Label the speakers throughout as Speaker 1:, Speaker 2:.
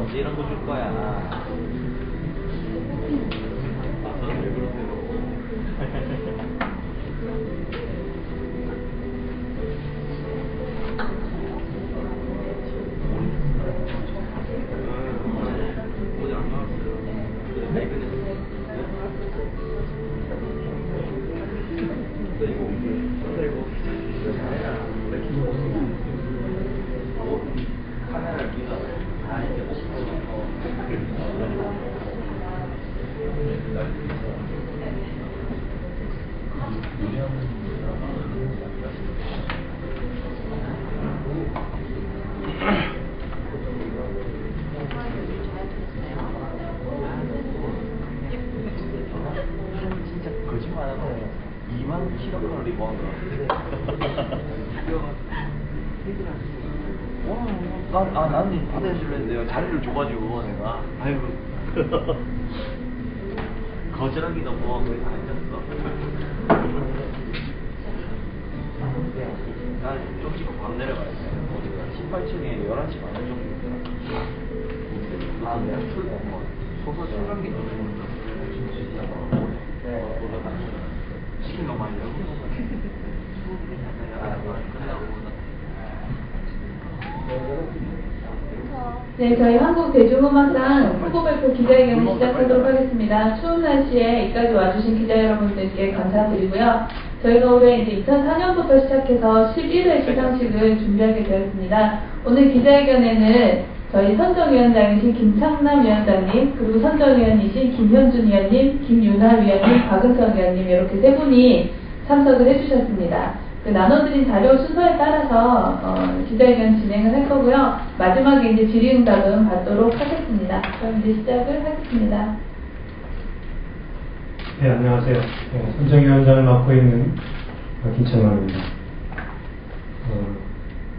Speaker 1: 언제 이런 거 줄 거야? 저는 왜 그러세요? 어제 안 나왔어요. 발견했어요. 카메라를 위해서 다 이렇게 진짜 거짓말하고 2만 킬로칼로리 먹은 거 같아. 나는 받아주려 했는데요. 자리를 줘가지고 내가 아이고 거절하기 너무 그래서 앉았어. 나좀 찍고 밤 내려가야 돼. 어디가 18층에 11시 반 정도 있더라. 내가 술 먹어. 소설 출간 게 너무 시킨 거 많이 하고.
Speaker 2: 네, 저희 한국대중음악상 후보발표 기자회견을 시작하도록 하겠습니다. 추운 날씨에 이까지 와주신 기자 여러분들께 감사드리고요. 저희가 올해 이제 2004년부터 시작해서 11회 시상식을 준비하게 되었습니다. 오늘 기자회견에는 저희 선정위원장이신 김창남 위원장님, 그리고 선정위원이신 김현준 위원님, 김윤아 위원님, 박은선 위원님 이렇게 세 분이 참석을 해주셨습니다. 그 나눠드린 자료 순서에 따라서 기자회견 진행을 할 거고요. 마지막에 이제 질의응답은 받도록 하겠습니다. 그럼 이제 시작을 하겠습니다.
Speaker 3: 네, 안녕하세요. 선정위원장을 맡고 있는 김창남입니다.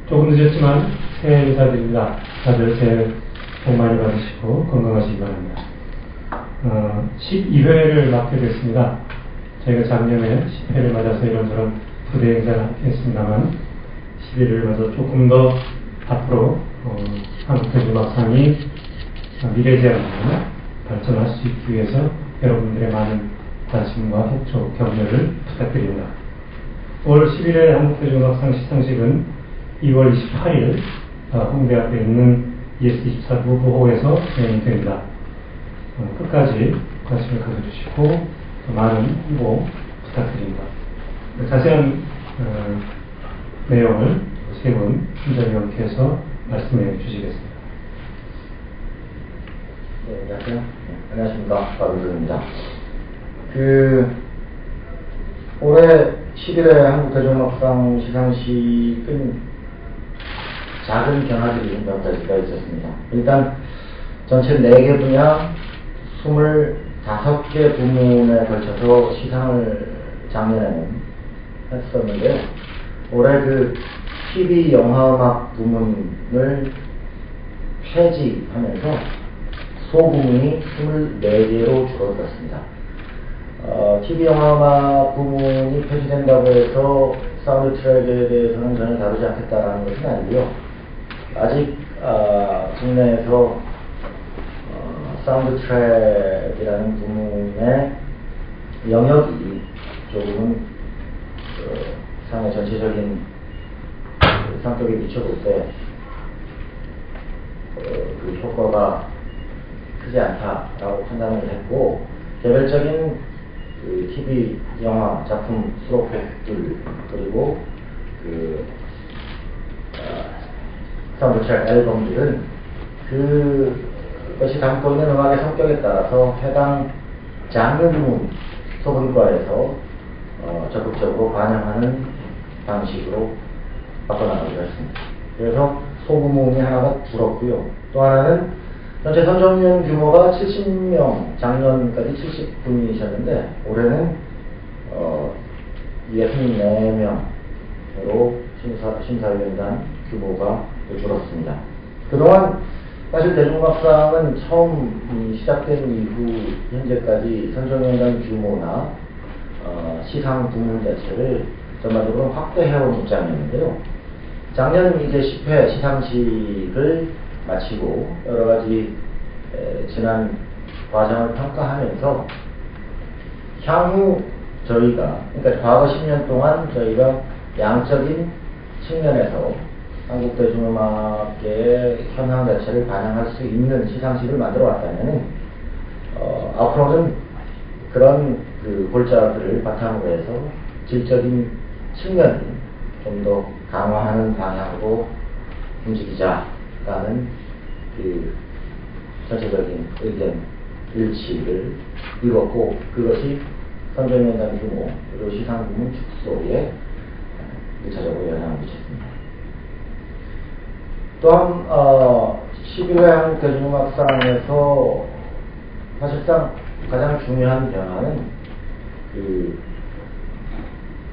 Speaker 3: 조금 늦었지만 새해 인사드립니다. 다들 새해 복 많이 받으시고 건강하시기 바랍니다. 12회를 맡게 됐습니다. 저희가 작년에 10회를 맞아서 이런저런 부대 행사를 했습니다만 11회를 맞아 조금 더 앞으로 한국대중음악상이 미래지향으로 발전할 수 있기 위해서 여러분들의 많은 관심과 협조, 격려를 부탁드립니다. 올 11회 한국대중음악상 시상식은 2월 28일 홍대 앞에 있는 ES24 무브홀에서 진행이 됩니다. 끝까지 관심을 가져주시고 많은 홍보 부탁드립니다. 자세한 내용을 세 분 선정위원께서 말씀해 주시겠습니다.
Speaker 4: 네, 안녕하세요. 안녕하십니까. 박은선입니다. 올해 11회 한국대중음악상 시상식은 작은 변화들이 몇 가지가 있었습니다. 일단 전체 4개 분야 25개 부문에 걸쳐서 시상을 작년에는 했었는데요. 올해 TV 영화음악 부문을 폐지하면서 소부문이 24개로 줄어들었습니다. TV 영화음악 부문이 폐지된다고 해서 사운드 트랙에 대해서는 전혀 다루지 않겠다라는 것은 아니고요. 아직 국내에서 사운드 트랙이라는 부문의 영역이 조금은 상의 전체적인 성격에 미쳐볼 때 그 효과가 크지 않다라고 판단을 했고, 개별적인 TV 영화 작품 수록곡들 그리고 사운드 트랙 앨범들은 그것이 담고 있는 음악의 성격에 따라서 해당 장르 부문 소분과에서 적극적으로 반영하는 방식으로 바꿔나가기로 했습니다. 그래서 소부문이 하나가 줄었고요. 또 하나는 전체 선정위원 규모가 70명, 작년까지 70분이셨는데 올해는 64명으로 심사위원단 규모가 줄었습니다. 그동안 사실 대중음악상은 처음 시작된 이후 현재까지 선정위원단 규모나 시상 부문 자체를 전반적으로 확대해온 입장이었는데요. 작년 이제 10회 시상식을 마치고 여러 가지 지난 과정을 평가하면서 향후 저희가, 그러니까 과거 10년 동안 저희가 양적인 측면에서 한국 대중음악계의 현황 자체를 반영할 수 있는 시상식을 만들어 왔다면 앞으로는 그런 그 골자들을 바탕으로 해서 질적인 측면을 좀 더 강화하는 방향으로 움직이자라는 그 전체적인 의견 일치를 이뤘고, 그것이 선정연단 규모 그리고 시상 부문 축소에 1차적으로 영향을 미쳤습니다. 또한 11회 한국 대중음악상에서 사실상 가장 중요한 변화는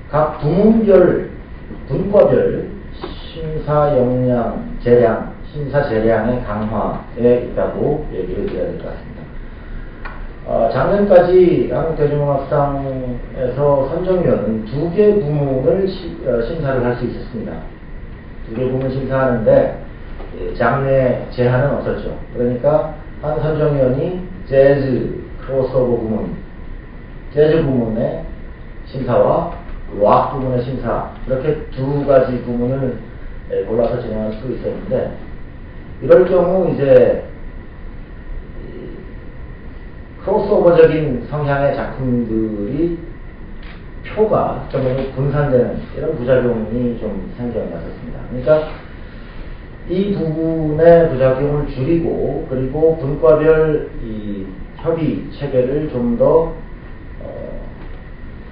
Speaker 4: 각 부문별, 분과별 심사 역량, 재량, 심사 재량의 강화에 있다고 얘기를 드려야 될 것 같습니다. 작년까지 한국대중음악상에서 선정위원은 2개 부문을 심사를 할 수 있었습니다. 2개 부문 심사하는데 장르의 제한은 없었죠. 그러니까 한 선정위원이 재즈, 크로스오버 부문, 재즈 부문의 심사와 락 부문의 심사, 이렇게 2가지 부문을 골라서 진행할 수 있었는데, 이럴 경우 이제 크로스오버적인 성향의 작품들이 표가 좀 분산되는 이런 부작용이 좀 생겨났었습니다. 그러니까 이 부분의 부작용을 줄이고, 그리고 분과별 이 협의 체계를 좀 더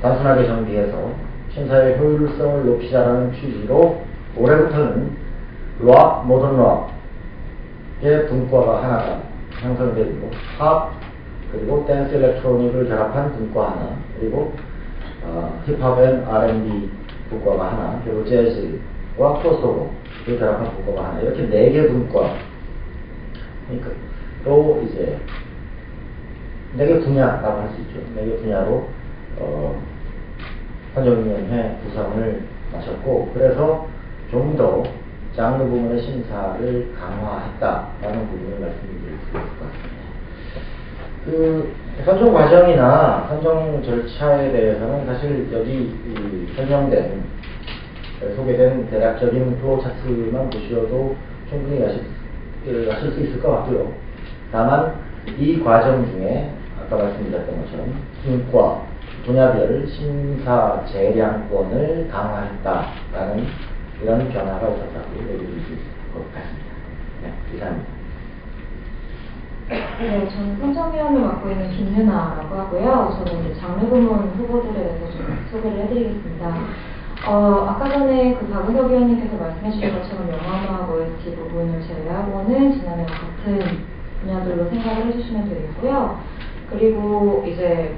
Speaker 4: 단순하게 정비해서 심사의 효율성을 높이자라는 취지로 올해부터는 락, 모던 락의 분과가 하나가 형성되고, 팝, 그리고 댄스 일렉트로닉을 결합한 분과 하나, 그리고 힙합 앤 R&B 분과가 하나, 그리고 재즈와 크로스오버를 결합한 분과가 하나, 이렇게 4개 분과, 그러니까 또 이제 4개 분야라고 할 수 있죠. 4개 분야로 선정위원회 구성을 마쳤고, 그래서 좀 더 장르 부문의 심사를 강화했다라는 부분을 말씀드릴 수 있을 것 같습니다. 선정 과정이나 선정 절차에 대해서는 사실 여기 설명된, 소개된 대략적인 플로우 차트만 보셔도 충분히 아실 수 있을 것 같고요. 다만 이 과정 중에 아까 말씀드렸던 것처럼 분야별 심사 재량권을 강화했다라는 이런 변화가 있었다고 얘기를 드릴 것 같습니다. 네, 이상입니다.
Speaker 5: 네, 저는 선정위원을 맡고 있는 김유나라고 하고요. 저는 이제 장르 부문 후보들에 대해서 좀 소개를 해드리겠습니다. 아까 전에 그 박은석 위원님께서 말씀해주신 것처럼 영화음악 OST 부분을 제외하고는 지난해와 같은 분야들로 생각을 해주시면 되겠고요. 그리고 이제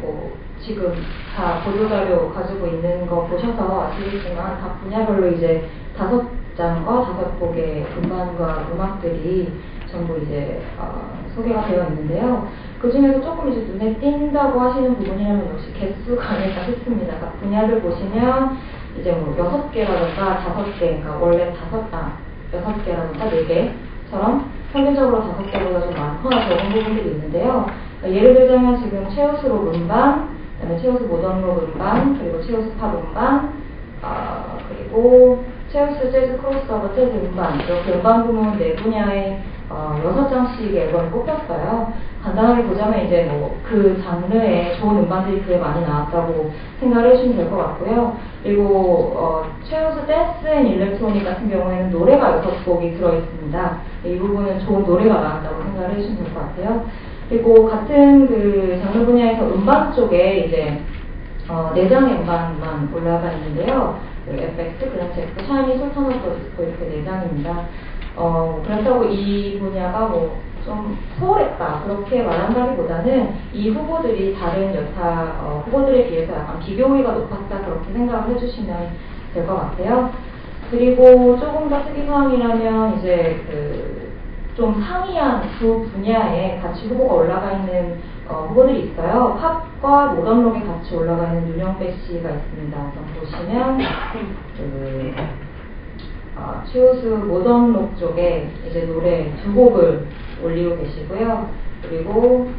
Speaker 5: 지금 다 보도자료 가지고 있는 거 보셔서 아시겠지만 각 분야별로 이제 5장과 5곡의 음반과 음악들이 전부 이제 소개가 되어 있는데요. 그 중에서 조금 이제 눈에 띈다고 하시는 부분이라면 역시 개수가 아닐까 싶습니다. 각 분야를 보시면 이제 6개라든가 5개, 그러니까 원래 6개라든가 4개처럼 평균적으로 5개보다 좀 많거나 적은 부분들이 있는데요. 그러니까 예를 들자면 지금 최우수록 음반, 그다음에 최우수 모던록 음반, 그리고 최우수 팝 음반, 그리고 최우수 재즈 크로스오버 재즈 음반, 이렇게 음반 부문 4분야의 6장씩의 앨범이 뽑혔어요. 간단하게 보자면 이제 그 장르에 좋은 음반들이 되게 많이 나왔다고 생각을 해주시면 될 것 같고요. 그리고 최우수 댄스 앤 일렉트로닉 같은 경우에는 노래가 6곡이 들어있습니다. 이 부분은 좋은 노래가 나왔다고 생각을 해주시면 될 것 같아요. 그리고 같은 그 장르 분야에서 음반 쪽에 이제 4장의 음반만 올라가 있는데요. FX, 그랜체크, 샤이니, 솔타노 디스코 이렇게 4장입니다. 그렇다고 이 분야가 좀 소홀했다 그렇게 말한다기보다는 이 후보들이 다른 여타 후보들에 비해서 약간 비교우위가 높았다 그렇게 생각을 해주시면 될 것 같아요. 그리고 조금 더 특이사항이라면 이제 좀 상이한 두 분야에 같이 후보가 올라가 있는 후보들이 있어요. 팝과 모던록에 같이 올라가 있는 윤영배 씨가 있습니다. 우선 보시면 최우수 모던록 쪽에 이제 노래 2곡을 올리고 계시고요. 그리고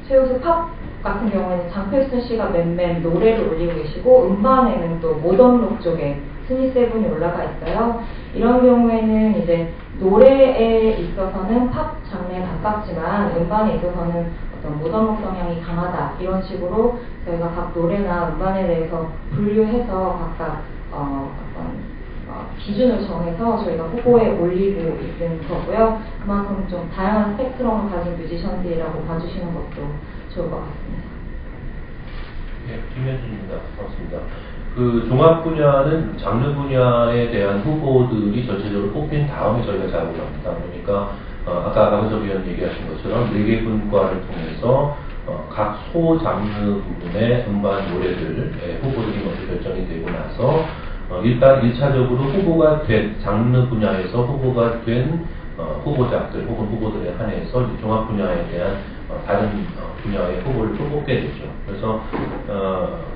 Speaker 5: 최우수 팝 같은 경우에는 장필순 씨가 맨맨 노래를 올리고 계시고 음반에는 또 모던록 쪽에 스니세븐이 올라가 있어요. 이런 경우에는 이제 노래에 있어서는 팝 장르에 가깝지만 음반에 있어서는 어떤 모던록 성향이 강하다 이런 식으로 저희가 각 노래나 음반에 대해서 분류해서 각각 기준을 정해서 저희가 후보에 올리고 있는 거고요. 그만큼 좀 다양한 스펙트럼을 가진 뮤지션들이라고 봐주시는 것도 좋을 것 같습니다.
Speaker 6: 네, 김현준입니다. 반갑습니다. 그 종합 분야는 장르 분야에 대한 후보들이 전체적으로 뽑힌 다음에 저희가 작업을 합니다. 그러니까 아까 박은섭 위원 얘기하신 것처럼 4개 분과를 통해서 각 소장르 부분의 음반 노래들 후보들이 먼저 결정이 되고 나서 일단 1차적으로 후보가 된 장르 분야에서 후보가 된 후보작들 혹은 후보들에 한해서 종합 분야에 대한 다른 분야의 후보를 또 뽑게 되죠. 그래서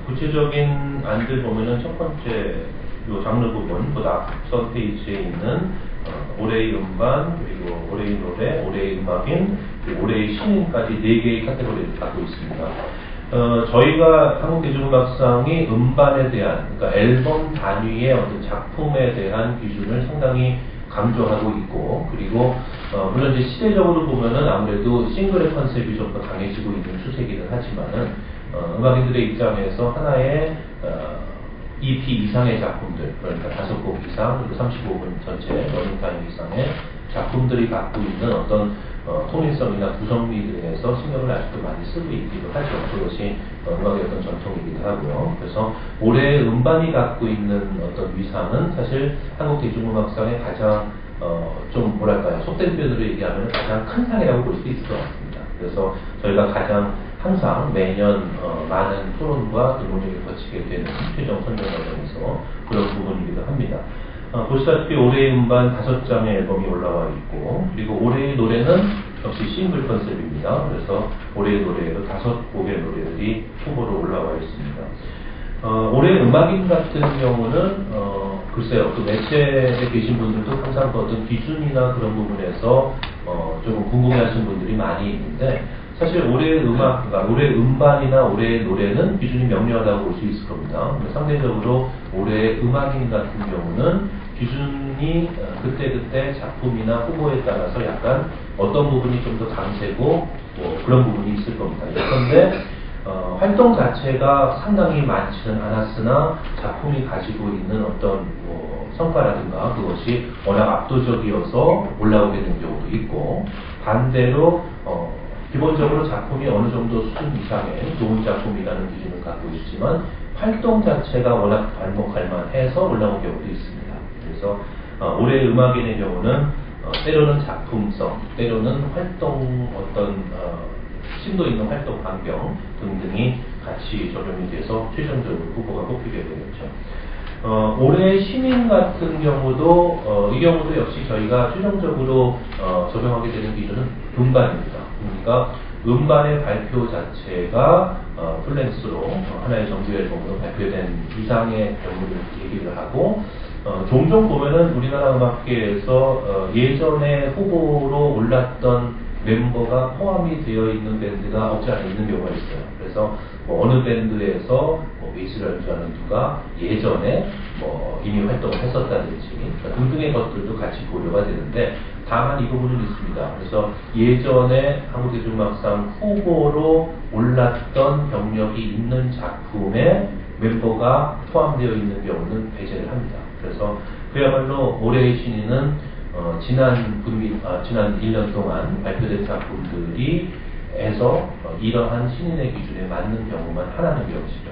Speaker 6: 구체적인 안들 보면은 첫 번째 요 장르 부분 그 앞선 페이지에 있는 올해의 음반, 그리고 올해의 노래, 올해의 음악인, 그리고 올해의 신인까지 4개의 카테고리를 갖고 있습니다. 저희가 한국대중음악상이 음반에 대한, 그러니까 앨범 단위의 어떤 작품에 대한 기준을 상당히 강조하고 있고, 그리고 물론 이제 시대적으로 보면은 아무래도 싱글의 컨셉이 좀 더 강해지고 있는 추세이기는 하지만은 음악인들의 입장에서 하나의 EP 이상의 작품들, 그러니까 5곡 이상, 그리고 35분 전체 러닝타임 이상의 작품들이 갖고 있는 어떤 통일성이나 구성미 등에서 신경을 아직도 많이 쓰고 있기도 하죠. 그것이 음악의 어떤 전통이기도 하고요. 그래서 올해 음반이 갖고 있는 어떤 위상은 사실 한국 대중음악상의 가장 좀 뭐랄까요, 속된 표현으로 얘기하면 가장 큰 상이라고 볼 수 있을 것 같습니다. 그래서 저희가 가장 항상 매년 많은 토론과 논의를 거치게 되는 최종 선정 과정에서 그런 부분이기도 합니다. 보시다시피 올해의 음반 5장의 앨범이 올라와 있고, 그리고 올해의 노래는 역시 싱글 컨셉입니다. 그래서 올해의 노래에도 5곡의 노래들이 후보로 올라와 있습니다. 올해 음악인 같은 경우는 글쎄요, 그 매체에 계신 분들도 항상 그 어떤 기준이나 그런 부분에서 좀 궁금해하시는 분들이 많이 있는데, 사실 올해의 음악, 그러니까 올해의 음반이나 올해의 노래는 기준이 명료하다고 볼 수 있을 겁니다. 상대적으로 올해의 음악인 같은 경우는 기준이 그때그때 작품이나 후보에 따라서 약간 어떤 부분이 좀 더 강세고 그런 부분이 있을 겁니다. 그런데 활동 자체가 상당히 많지는 않았으나 작품이 가지고 있는 어떤 성과라든가 그것이 워낙 압도적이어서 올라오게 된 경우도 있고, 반대로 기본적으로 작품이 어느 정도 수준 이상의 좋은 작품이라는 기준을 갖고 있지만 활동 자체가 워낙 발목할 만해서 올라온 경우도 있습니다. 그래서 올해의 음악인의 경우는 때로는 작품성, 때로는 활동 어떤 심도 있는 활동 반경 등등이 같이 적용이 돼서 최종적으로 후보가 뽑히게 되겠죠. 올해 신인 같은 경우도 이 경우도 역시 저희가 최종적으로 적용하게 되는 기준은 음반입니다. 그러니까 음반의 발표 자체가 플랜스로 하나의 정규 앨범으로 발표된 이상의 경우를 얘기를 하고, 종종 보면은 우리나라 음악계에서 예전에 후보로 올랐던 멤버가 포함이 되어 있는 밴드가 없지 않아 있는 경우가 있어요. 그래서 어느 밴드에서 베이스를 연주하는 누가 예전에 이미 활동을 했었다든지 등등의 것들도 같이 고려가 되는데, 다만 이 부분은 있습니다. 그래서 예전에 한국대중음악상 후보로 올랐던 경력이 있는 작품에 멤버가 포함되어 있는 경우는 배제를 합니다. 그래서 그야말로 올해의 신인은 지난 1년 동안 발표된 작품들이 에서 이러한 신인의 기준에 맞는 경우만 하나는 경우시죠.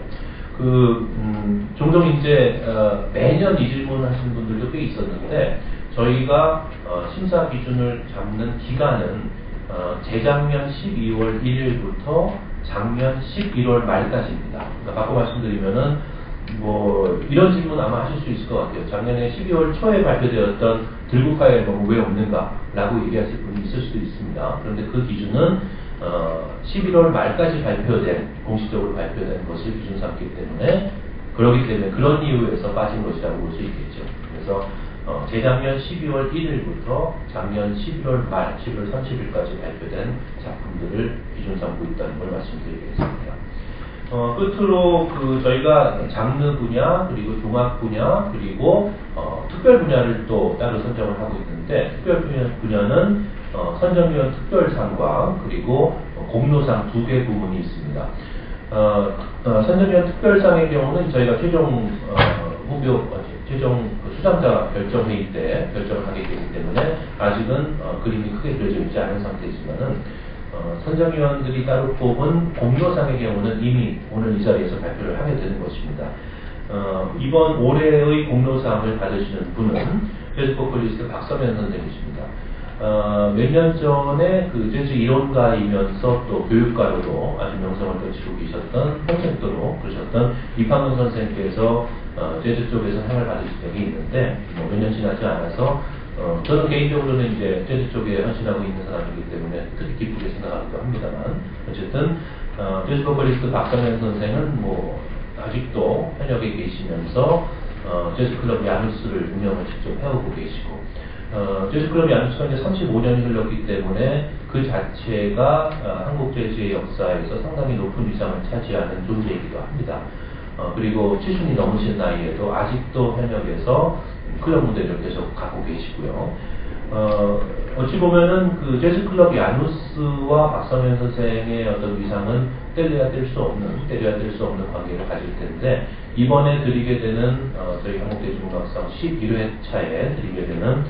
Speaker 6: 종종 이제 매년 이 질문 하시는 분들도 꽤 있었는데, 저희가 심사 기준을 잡는 기간은 재작년 12월 1일부터 작년 11월 말까지입니다. 그러니까 바꿔 말씀드리면은 이런 질문 아마 하실 수 있을 것 같아요. 작년에 12월 초에 발표되었던 들국화의 앨범은 왜 없는가? 라고 얘기하실 분이 있을 수도 있습니다. 그런데 그 기준은 11월 말까지 공식적으로 발표된 것을 기준 삼기 때문에 그렇기 때문에 그런 이유에서 빠진 것이라고 볼 수 있겠죠. 그래서 재작년 12월 1일부터 작년 11월 말, 11월 30일까지 발표된 작품들을 기준 삼고 있다는 걸 말씀드리겠습니다. 끝으로 저희가 장르 분야, 그리고 종합 분야, 그리고 특별 분야를 또 따로 선정을 하고 있는데, 특별 분야는 선정위원 특별상과 그리고 공로상 2개 부문이 있습니다. 선정위원 특별상의 경우는 저희가 최종 수상자 결정회의 때 결정을 하게 되기 때문에 아직은 그림이 크게 그려져 있지 않은 상태이지만은 선정위원들이 따로 뽑은 공로상의 경우는 이미 오늘 이 자리에서 발표를 하게 되는 것입니다. 이번 올해의 공로상을 받으시는 분은 재즈 보컬리스트 박서면 선생님이십니다. 몇 년 전에 재즈 이론가이면서 또 교육가로도 아주 명성을 떨치고 계셨던 평생도록 그러셨던 이판원 선생님께서 재즈 쪽에서 상을 받으신 적이 있는데 몇 년 지나지 않아서 저는 개인적으로는 이제 재즈 쪽에 헌신하고 있는 사람이기 때문에 특히 기쁘게 생각하기도 합니다만 어쨌든 재즈 보컬리스트 박서면 선생은 아직도 현역에 계시면서 재즈 클럽 야누스를 운영을 직접 해오고 계시고 재즈 클럽 야누스가 이제 35년이 흘렀기 때문에 그 자체가 한국 재즈의 역사에서 상당히 높은 위상을 차지하는 존재이기도 합니다. 그리고 70이 넘으신 나이에도 아직도 현역에서 클럽 무대를 계속 갖고 계시고요. 어찌 보면은 재즈 클럽 야누스와 박서면 선생의 어떤 위상은 뗄래야 뗄 수 없는 관계를 가질 텐데, 이번에 드리게 되는 저희 한국대중음악상 11회차에 드리게 되는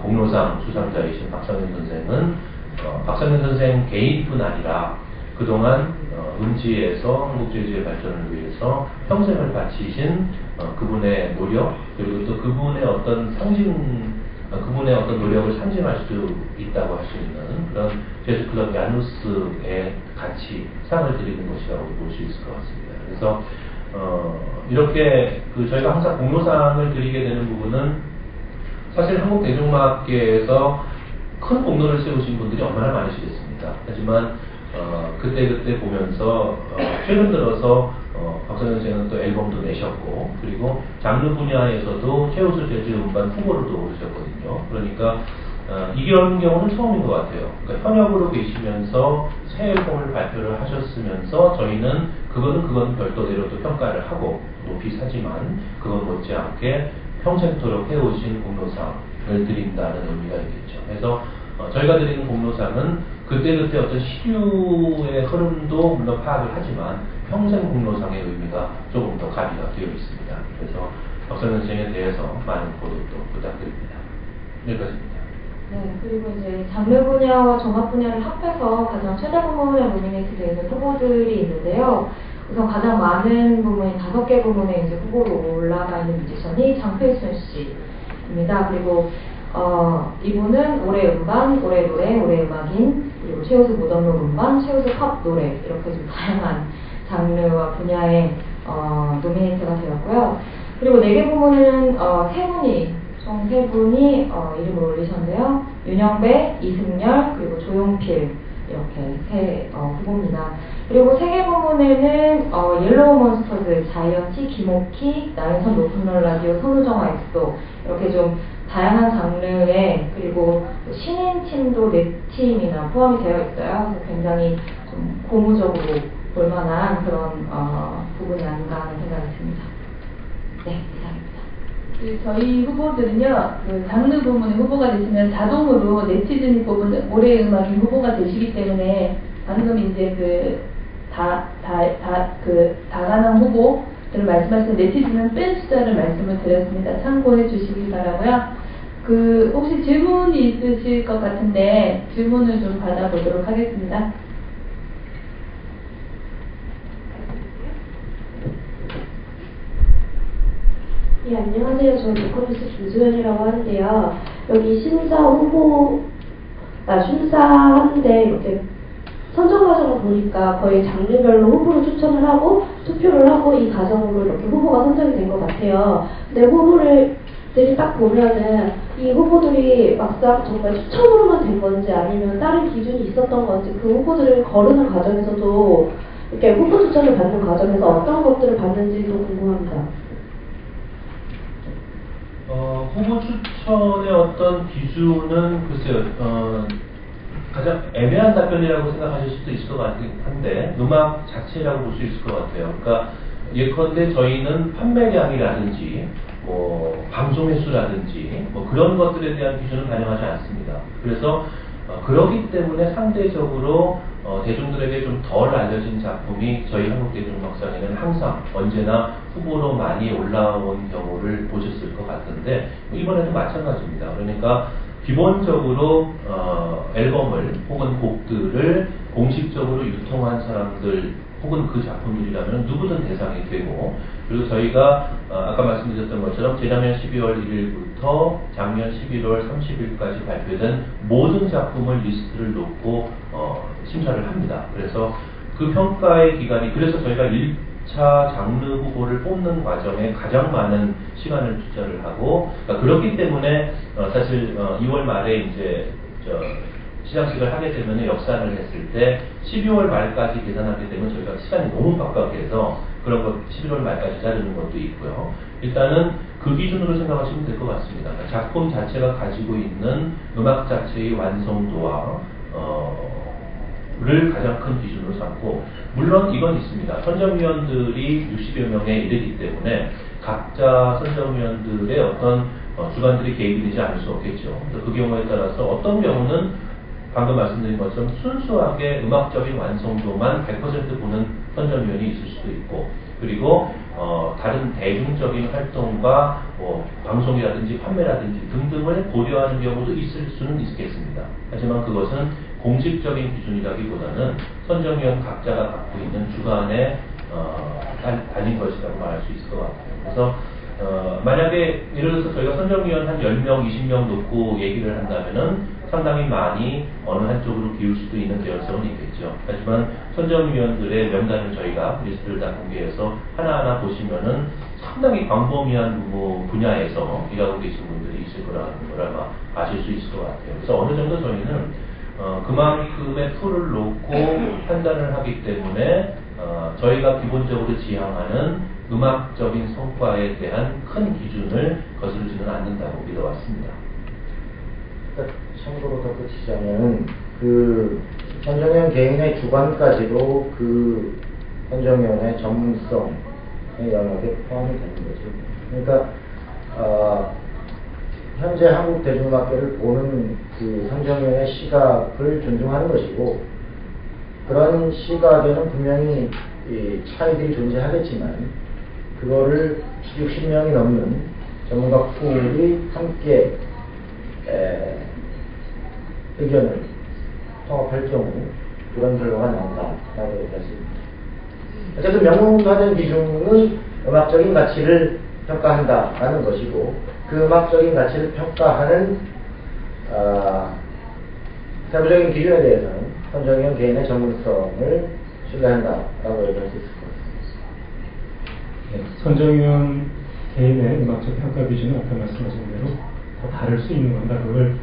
Speaker 6: 공로상 수상자이신 박서면 선생은 박서면 선생 개인뿐 아니라 그동안 음지에서 한국 재즈의 발전을 위해서 평생을 바치신 그분의 노력, 그리고 또 그분의 어떤 노력을 상징할 수 있다고 할 수 있는 그런 재즈 클럽 야누스의 같이 상을 드리는 것이라고 볼 수 있을 것 같습니다. 그래서 이렇게 저희가 항상 공로상을 드리게 되는 부분은 사실 한국 대중음악계에서 큰 공로를 세우신 분들이 얼마나 많으시겠습니다. 하지만 그때 보면서 최근 들어서 박서면 선생은 또 앨범도 내셨고, 그리고 장르 분야에서도 최우수 재즈 음반 후보로도 오르셨거든요. 그러니까 이런 경우는 처음인 것 같아요. 그러니까 현역으로 계시면서 새 앨범을 발표를 하셨으면서 저희는 그건 별도대로 또 평가를 하고 높이 사지만 그건 못지않게 평생토록 해오신 공로상을 드린다는 의미가 있겠죠. 그래서 저희가 드리는 공로상은 그때그때 어떤 시류의 흐름도 물론 파악을 하지만 평생 공로상의 의미가 조금 더 가미가 되어 있습니다. 그래서 박서면 선생에 대해서 많은 보도도 부탁드립니다. 여기까지입니다.
Speaker 5: 네, 그리고 이제 장르 분야와 종합 분야를 합해서 가장 최대 부문에 노미네이트 되어 있는 후보들이 있는데요. 우선 가장 많은 부문이 5개 부문에 이제 후보로 올라가 있는 뮤지션이 장필순 씨입니다. 그리고 이분은 올해 음반, 올해 노래, 올해 음악인, 그리고 최우수 모던록 음반, 최우수 팝 노래 이렇게 좀 다양한 장르와 분야에 노미네이트가 되었고요. 그리고 4개 부문에는 총 3분이 이름을 올리셨는데요. 윤영배, 이승열, 그리고 조용필 이렇게 3 후보입니다. 그리고 3개 부문에는 옐로우 몬스터즈, 자이언티, 김옥희, 나윤선 높은 라디오, 선우정아 엑소 이렇게 좀 다양한 장르에, 그리고 신인 팀도 4팀이나 포함이 되어 있어요. 그래서 굉장히 좀 고무적으로 볼만한 그런 부분이 아닌가 하는 생각이 듭니다. 네, 이상입니다.
Speaker 2: 저희 후보들은요, 장르 부문의 후보가 되시면 자동으로 네티즌이 뽑은 올해의 음악인 후보가 되시기 때문에 방금 이제 다가난 후보들을 말씀하신 네티즌은 뺀 숫자를 말씀을 드렸습니다. 참고해 주시기 바라고요. 혹시 질문이 있으실 것 같은데 질문을 좀 받아보도록 하겠습니다.
Speaker 7: 예, 안녕하세요. 저는 보컬리스트 김수현이라고 하는데요. 여기 심사하는데 이렇게 선정 과정을 보니까 거의 장르별로 후보를 추천을 하고 투표를 하고 이 과정으로 이렇게 후보가 선정이 된 것 같아요. 근데 후보들이 딱 보면은 이 후보들이 막상 정말 추천으로만 된 건지 아니면 다른 기준이 있었던 건지 그 후보들을 거르는 과정에서도 이렇게 후보 추천을 받는 과정에서 어떤 것들을 받는지도 궁금합니다.
Speaker 6: 후보 추천의 어떤 기준은 글쎄요, 가장 애매한 답변이라고 생각하실 수도 있을 것 같긴 한데, 음악 자체라고 볼 수 있을 것 같아요. 그러니까 예컨대 저희는 판매량이라든지, 방송 횟수라든지, 그런 것들에 대한 기준은 반영하지 않습니다. 그래서 그렇기 때문에 상대적으로 대중들에게 좀 덜 알려진 작품이 저희 한국대중음악상에는 항상 언제나 후보로 많이 올라온 경우를 보셨을 것 같은데 이번에도 마찬가지입니다. 그러니까 기본적으로 앨범을 혹은 곡들을 공식적으로 유통한 사람들 혹은 그 작품들이라면 누구든 대상이 되고, 그리고 저희가 아까 말씀드렸던 것처럼 재작년 12월 1일부터 작년 11월 30일까지 발표된 모든 작품을 리스트를 놓고 심사를 합니다. 그래서 그 평가의 기간이, 그래서 저희가 1차 장르 후보를 뽑는 과정에 가장 많은 시간을 투자를 하고, 그러니까 그렇기 때문에 사실 2월 말에 이제 시상식을 하게 되면 역산을 했을 때 12월 말까지 계산하게 되면 저희가 시간이 너무 빡빡해서 그런 것 11월 말까지 자르는 것도 있고요. 일단은 그 기준으로 생각하시면 될 것 같습니다. 그러니까 작품 자체가 가지고 있는 음악 자체의 완성도와 를 가장 큰 기준으로 삼고, 물론 이건 있습니다. 선정위원들이 60여 명에 이르기 때문에 각자 선정위원들의 어떤 주관들이 개입이 되지 않을 수 없겠죠. 그래서 그 경우에 따라서 어떤 경우는 방금 말씀드린 것처럼 순수하게 음악적인 완성도만 100% 보는 선정위원이 있을 수도 있고, 그리고 다른 대중적인 활동과 방송이라든지 판매라든지 등등을 고려하는 경우도 있을 수는 있겠습니다. 하지만 그것은 공식적인 기준이라기보다는 선정위원 각자가 갖고 있는 주관에 달린 것이라고 말할 수 있을 것 같아요. 그래서 만약에 예를 들어서 저희가 선정위원 한 10명, 20명 놓고 얘기를 한다면은 상당히 많이 어느 한쪽으로 기울 수도 있는 개연성은 있겠죠. 하지만 선정위원들의 명단을 저희가 리스트를 다 공개해서 하나하나 보시면은 상당히 광범위한 분야에서 일하고 계신 분들이 있을 거라는 걸 아마 아실 수 있을 것 같아요. 그래서 어느 정도 저희는 그만큼의 풀을 놓고 판단을 하기 때문에 저희가 기본적으로 지향하는 음악적인 성과에 대한 큰 기준을 거스르지는 않는다고 믿어왔습니다.
Speaker 4: 참고로 덧붙이자면 그 선정위원 개인의 주관까지도 그 선정위원의 전문성의 영역에 포함이 되는 거죠. 그러니까 현재 한국 대중음악계를 보는 그 선정위원의 시각을 존중하는 것이고, 그런 시각에는 분명히 차이들이 존재하겠지만 그거를 60명이 넘는 전문가 풀이 함께 의견을 통합할 경우 이런 결과가 나온다라고 얘기했습니다. 어쨌든 명문화된 기준은 음악적인 가치를 평가한다라는 것이고, 그 음악적인 가치를 평가하는 세부적인 기준에 대해서는 선정위원 개인의 전문성을 신뢰한다라고 얘기할 수 있을 것 같습니다.
Speaker 3: 선정위원 개인의 음악적 평가 기준은 아까 말씀하신 대로 다 다를 수 있는 겁니다. 그걸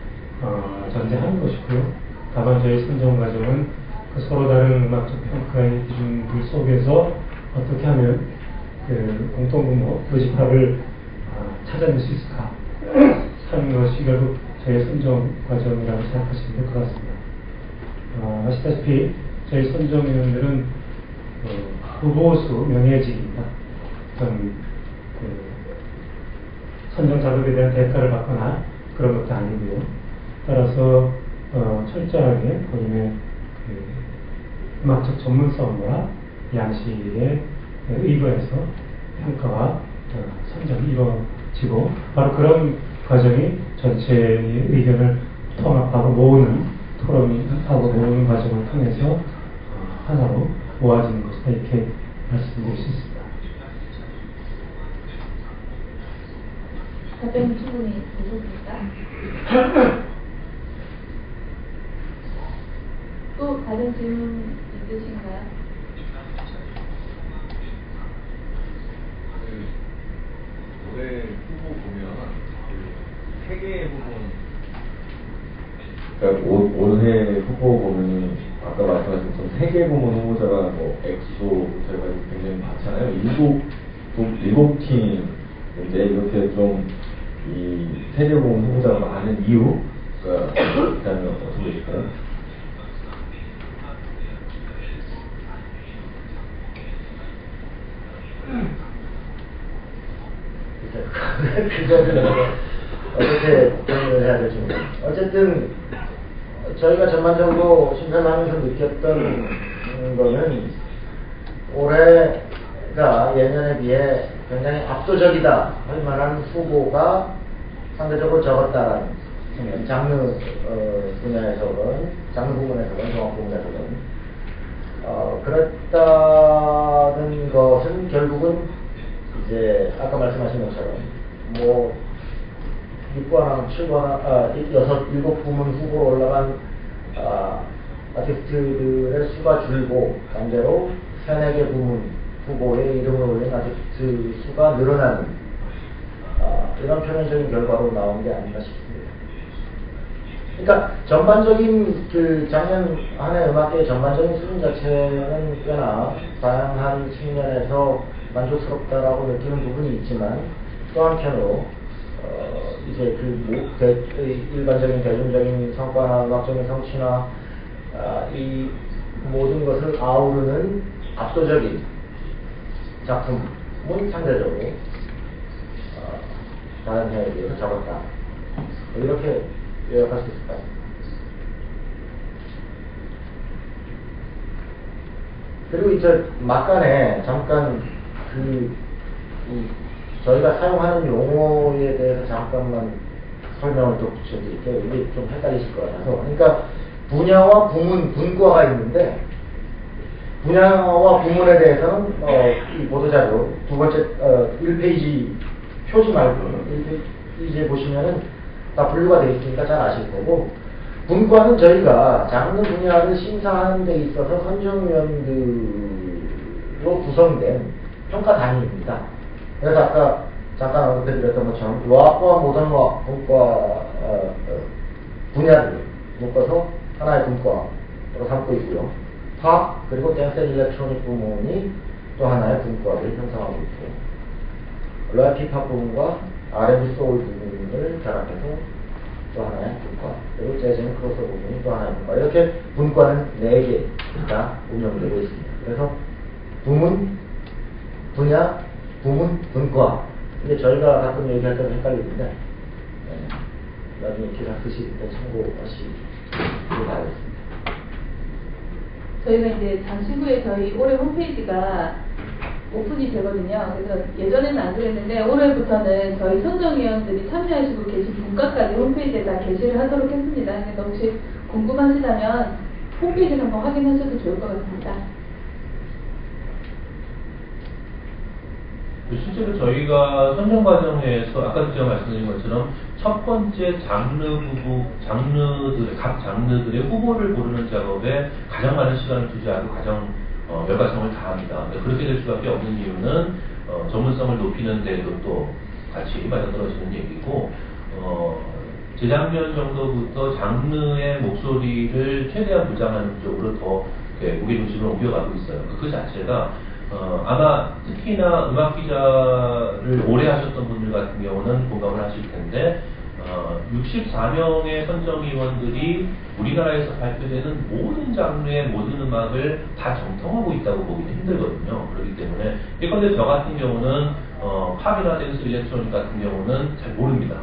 Speaker 3: 전제하는 것이고요. 다만 저희 선정 과정은 그 서로 다른 음악적 평가의 기준들 속에서 어떻게 하면 그 공통분모, 교집합을 찾아낼 수 있을까 하는 것이 결국 저희 선정 과정이라고 생각하시면 될 것 같습니다. 아시다시피 저희 선정위원들은 후보수 명예직입니다. 어떤 선정 작업에 대한 대가를 받거나 그런 것도 아니고요. 따라서 철저하게 본인의 음악적 전문성과 양식에 의거해서 평가와 선정이 이루어지고, 바로 그런 과정이 전체의 의견을 통합하고 모으는, 토론하고 모으는 과정을 통해서 하나로 모아지는 것이다, 이렇게 말씀드릴 수 있습니다.
Speaker 2: 답변 충분히 되셨습니까? 또 다른 질문 있으신가요?
Speaker 1: 올해 후보 보면 그 3개의 후보는,
Speaker 8: 그러니까 올해 후보 보면은 아까 말씀하신 전 세계 부문 후보자가 뭐 엑소 저희가 굉장히 많잖아요. 일곱 팀인데 이렇게 좀 이 세계 부문 후보자가 많은 이유가 있다면 어떻게 보실까요?
Speaker 4: 그거는 어떻게 고민을 해야 될지 모르겠어요. 어쨌든 저희가 전반적으로 심사를 하면서 느꼈던 거는 올해가 예년에 비해 굉장히 압도적이다 할 만한 후보가 상대적으로 적었다라는 장르 분야에서는 장르 부문에서는 종합 부문에서는 그랬다는 것은 결국은 이제 아까 말씀하신 것처럼 뭐 6관왕, 7관왕, 7 부문 후보로 올라간 아티스트들의 수가 줄고 반대로 3-4개 부문 후보의 이름을 올린 아티스트 수가 늘어나는 이런 표면적인 결과로 나온 게 아닌가 싶습니다. 그러니까 전반적인 그 작년 한 해 음악계의 전반적인 수준 자체는 꽤나 다양한 측면에서 만족스럽다라고 느끼는 부분이 있지만 또 한편으로 이제 일반적인 대중적인 성과나 음악적인 성취나 이 모든 것을 아우르는 압도적인 작품은 상대적으로 다른 해에 비해서 적었다. 이렇게 요약할 수 있을까요? 그리고 이제 막간에 잠깐 저희가 사용하는 용어에 대해서 잠깐만 설명을 좀 붙여드릴게요. 이게 좀 헷갈리실 것 같아서. 그러니까 분야와 부문, 분과가 있는데 분야와 부문에 대해서는 이 보도자료 두 번째 1페이지 표지 말고 1페이지에 보시면은 다 분류가 되어 있으니까 잘 아실 거고, 분과는 저희가 장르 분야를 심사하는 데 있어서 선정위원들로 구성된 평가 단위입니다. 그래서 아까 잠깐 언급해드렸던 것처럼 락과 모던 락 분과 분야를 묶어서 하나의 분과로 삼고 있고요. 팝 그리고 댄스 앤 일렉트로닉 부문이 또 하나의 분과를 형성하고 있고요. 락 힙합 부문과 R&B 소울 부문을 결합해서 또 하나의 분과, 그리고 재즈 앤 크로서 부문이 또 하나의 분과, 이렇게 분과는 4개가 운영되고 있습니다. 그래서 부문, 분야, 부문, 분과. 근데 저희가 가끔 얘기할 때는 헷갈리는데 나중에 기사 쓰실 때 참고하시기 바라겠습니다.
Speaker 2: 저희가 이제 잠시 후에 저희 올해 홈페이지가 오픈이 되거든요. 그래서 예전에는 안 그랬는데 올해부터는 저희 선정위원들이 참여하시고 계신 분과까지 홈페이지에 다 게시를 하도록 했습니다. 그래서 혹시 궁금하시다면 홈페이지를 한번 확인하셔도 좋을 것 같습니다.
Speaker 6: 실제로 저희가 선정 과정에서 아까도 제가 말씀드린 것처럼 첫 번째 각 장르들의 후보를 고르는 작업에 가장 많은 시간을 투자하고 가장 열과성을 다합니다. 그렇게 될 수밖에 없는 이유는 전문성을 높이는 데도 또 같이 맞아떨어지는 얘기고, 재작년 정도부터 장르의 목소리를 최대한 보장하는 쪽으로 더 무게중심을 옮겨가고 있어요. 그 자체가 아마 특히나 음악 기자를 오래 하셨던 분들 같은 경우는 공감을 하실 텐데 64명의 선정위원들이 우리나라에서 발표되는 모든 장르의 모든 음악을 다 정통하고 있다고 보기는 힘들거든요. 그렇기 때문에 예컨대 저 같은 경우는 팝이나 댄스, 일렉트로닉 같은 경우는 잘 모릅니다.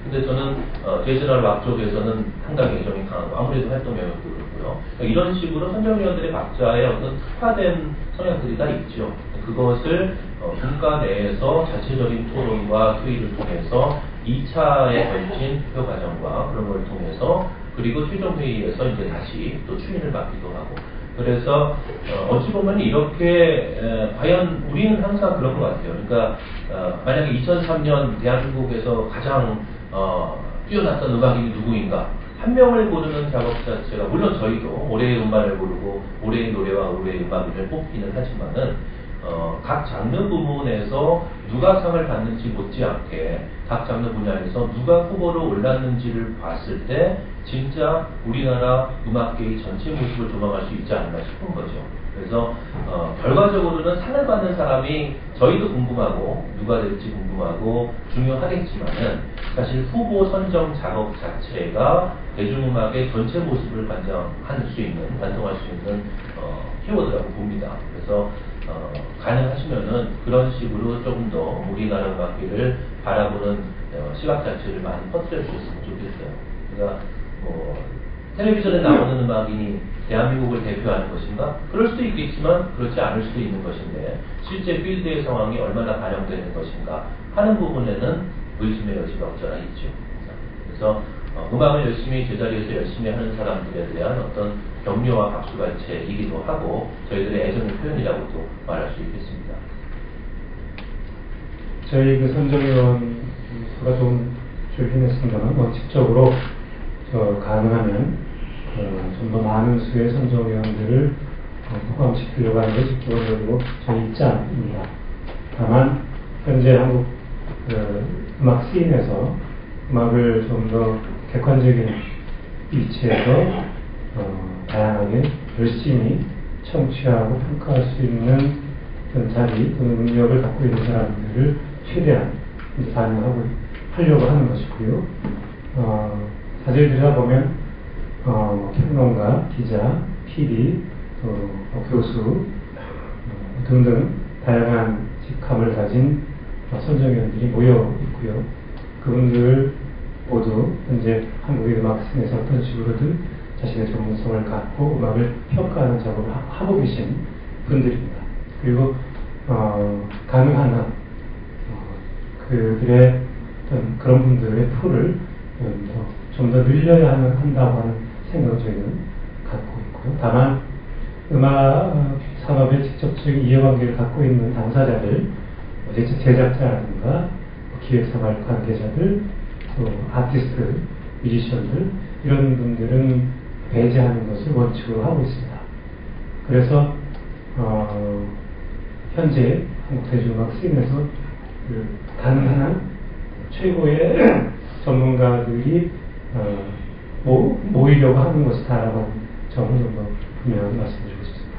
Speaker 6: 근데 저는 재즈나 락 쪽에서는 상당히 애정이 강하고 아무래도 활동 영역도 그렇고요. 이런 식으로 선정위원들의 각자의 어떤 특화된 성향들이 다 있죠. 그것을 분과 내에서 자체적인 토론과 토의를 통해서 2차에 걸친 투표 과정과 그런 걸 통해서, 그리고 최종 회의에서 이제 다시 또 추인을 받기도 하고, 그래서 어찌 보면 이렇게 과연 우리는 항상 그런 것 같아요. 그러니까 만약에 2003년 대한민국에서 가장 뛰어났던 음악인이 누구인가, 한 명을 고르는 작업 자체가, 물론 저희도 올해의 음반을 고르고 올해의 노래와 올해의 음악인을 뽑기는 하지만은 각 장르 부문에서 누가 상을 받는지 못지않게 각 장르 분야에서 누가 후보로 올랐는지를 봤을 때 진짜 우리나라 음악계의 전체 모습을 조망할 수 있지 않나 싶은 거죠. 그래서 결과적으로는 상을 받는 사람이 저희도 궁금하고 누가 될지 궁금하고 중요하겠지만은 사실 후보 선정 작업 자체가 대중음악의 전체 모습을 관통할 수 있는 키워드라고 봅니다. 그래서 가능하시면은 그런 식으로 조금 더 우리나라 음악계를 바라보는 시각 자체를 많이 퍼뜨려 주셨으면 좋겠어요. 그러니까 텔레비전에 나오는 음악인이 대한민국을 대표하는 것인가? 그럴 수도 있겠지만 그렇지 않을 수도 있는 것인데 실제 필드의 상황이 얼마나 반영되는 것인가 하는 부분에는 의심의 여지가 없잖아 있죠. 그래서 음악을 열심히 제자리에서 열심히 하는 사람들에 대한 어떤 격려와 박수갈채이기도 하고 저희들의 애정의 표현이라고도 말할 수 있겠습니다.
Speaker 3: 저희 그 선정위원회가 좀 줄긴 했습니다만 원칙적으로 가능하면 좀 더 많은 수의 선정위원들을 포함시키려고 하는 것이 기본적으로 저희 입장입니다. 다만 현재 한국 음악 씬에서 음악을 좀 더 객관적인 위치에서 다양하게 열심히 청취하고 평가할 수 있는 그런 자리 또는 능력을 갖고 있는 사람들을 최대한 반영하고 하려고 하는 것이고요. 사실 들여다보면 평론가, 기자, PD, 또 교수 등등 다양한 직함을 가진 선정위원들이 모여 있고요. 그분들 모두 현재 한국의 음악 씬에서 어떤 식으로든 자신의 전문성을 갖고 음악을 평가하는 작업을 하고 계신 분들입니다. 그리고 가능한 한 그들의 어떤 그런 분들의 풀을 좀 더 늘려야 한다고 하는 생각을 저희는 갖고 있고요. 다만 음악 산업의 직접적인 이해관계를 갖고 있는 당사자들, 제작자라든가 기획사발 관계자들, 또 아티스트, 뮤지션들 이런 분들은 배제하는 것을 원칙으로 하고 있습니다. 그래서 현재 한국 대중음악 씬에서 가능한 한 최고의 전문가들이 모이려고 하는 것이다라고 하는 점을 좀 더 분명하게 말씀드리고 싶습니다.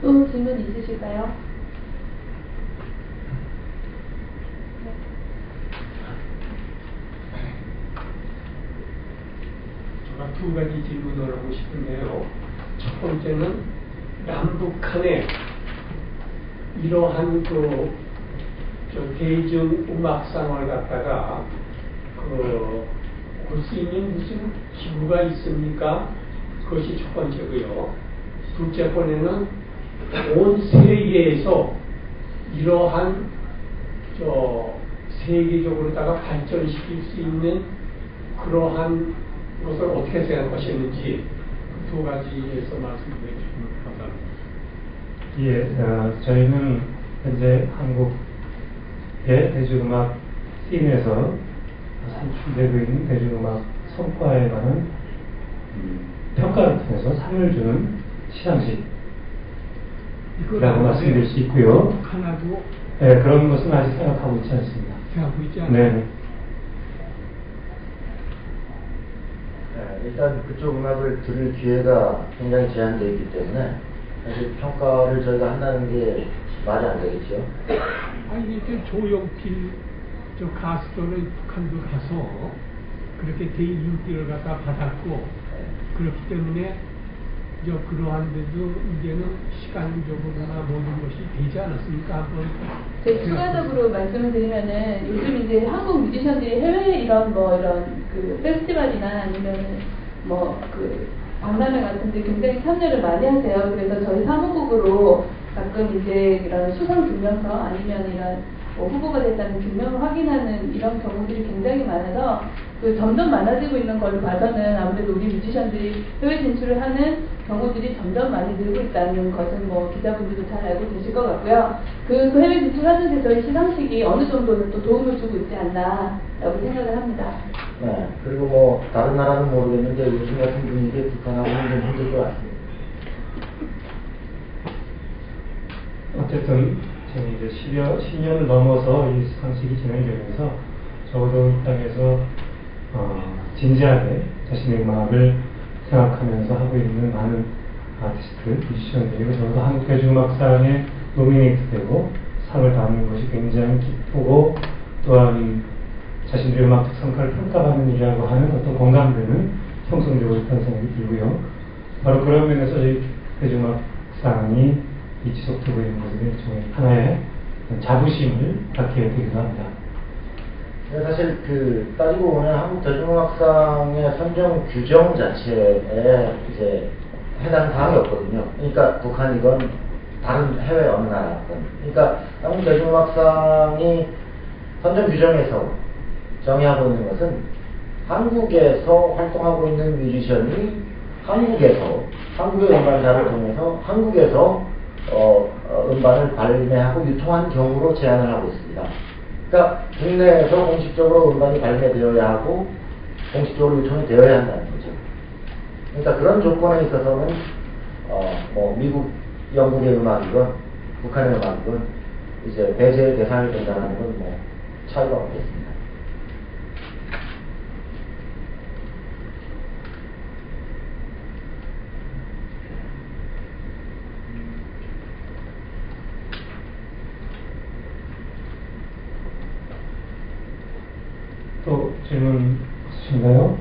Speaker 2: 또 질문 있으실까요?
Speaker 9: 제가 두 가지 질문을 하고 싶은데요. 첫 번째는 남북 간에 이러한 대중음악상을 갖다가 올 수 있는 무슨 기구가 있습니까? 그것이 첫 번째고요. 둘째 번에는 온 세계에서 이러한 세계적으로다가 발전시킬 수 있는 그러한 것을 어떻게 생각하셨는지 그 두 가지에서 말씀해 주시면 감사합니다.
Speaker 3: 예, 저희는 현재 한국의 대중음악 씬에서 산출되고 있는 대중음악 성과에 관한 평가를 통해서 상을 주는 시상식이라고 말씀드릴 수 있고요.
Speaker 9: 하나도
Speaker 3: 네, 그런 것은 아직 생각하고 있지 않습니다.
Speaker 9: 생각하고 있지 않아요?
Speaker 3: 네.
Speaker 4: 일단 그쪽 음악을 들을 기회가 굉장히 제한되어 있기 때문에 사실 평가를 저희가 한다는 게 말이 안 되겠죠.
Speaker 9: 아니 이제 조용필 가수들은 북한도 가서 그렇게 대인기를 갖다 받았고 그렇기 때문에 그러한 데도 이제는 시간적으로나 모든 것이 되지 않았습니까?
Speaker 2: 제 추가적으로 말씀을 드리면은 요즘 이제 한국 뮤지션들이 해외 이런 그 페스티벌이나 아니면 박람회 같은 데 굉장히 참여를 많이 하세요. 그래서 저희 사무국으로 가끔 이제 이런 수상 증명서 아니면 이런 후보가 됐다는 증명을 확인하는 이런 경우들이 굉장히 많아서 점점 많아지고 있는 걸로 봐서는 아무래도 우리 뮤지션들이 해외 진출을 하는 경우들이 점점 많이 늘고 있다는 것은 기자분들도 잘 알고 계실 것 같고요. 그 해외 진출하는 데 저희 시상식이 어느 정도는 또 도움을 주고 있지 않나라고 생각을 합니다.
Speaker 4: 네, 그리고 뭐 다른 나라는 모르겠는데 요즘 같은 분위기에 북한하고는 좀 힘들 것 같습니다.
Speaker 3: 어쨌든 지금 이제 10년을 넘어서 이 시상식이 진행되면서 적어도 이 땅에서 진지하게 자신의 음악을 생각하면서 하고 있는 많은 아티스트, 뮤지션들이 적어도 한국 대중음악상에 노미네이트되고 상을 받는 것이 굉장히 기쁘고 또한 자신들의 음악적 성과를 평가받는 일이라고 하는 어떤 공감대는 형성되고 있다는 생각이 들고요. 바로 그런 면에서 저희 대중음악상이 이 지속되고 있는 것에 일종의 하나의 자부심을 갖게 되기도 합니다.
Speaker 4: 사실 따지고 보면 한국 대중음악상의 선정 규정 자체에 이제 해당 사항이 없거든요. 그러니까 북한이건 다른 해외 어느 나라건. 그러니까 한국 대중음악상이 선정 규정에서 정의하고 있는 것은 한국에서 활동하고 있는 뮤지션이 한국의 음반사를 통해서 한국에서 음반을 발매하고 유통한 경우로 제한을 하고 있습니다. 그러니까 국내에서 공식적으로 음반이 발매되어야 하고 공식적으로 유통이 되어야 한다는 거죠. 그러니까 그런 조건에 있어서는 뭐 미국, 영국의 음악이건 북한의 음악이건 이제 배제의 대상이 된다는 건 뭐 차이가 없겠습니다.
Speaker 3: 또 질문 있으신가요?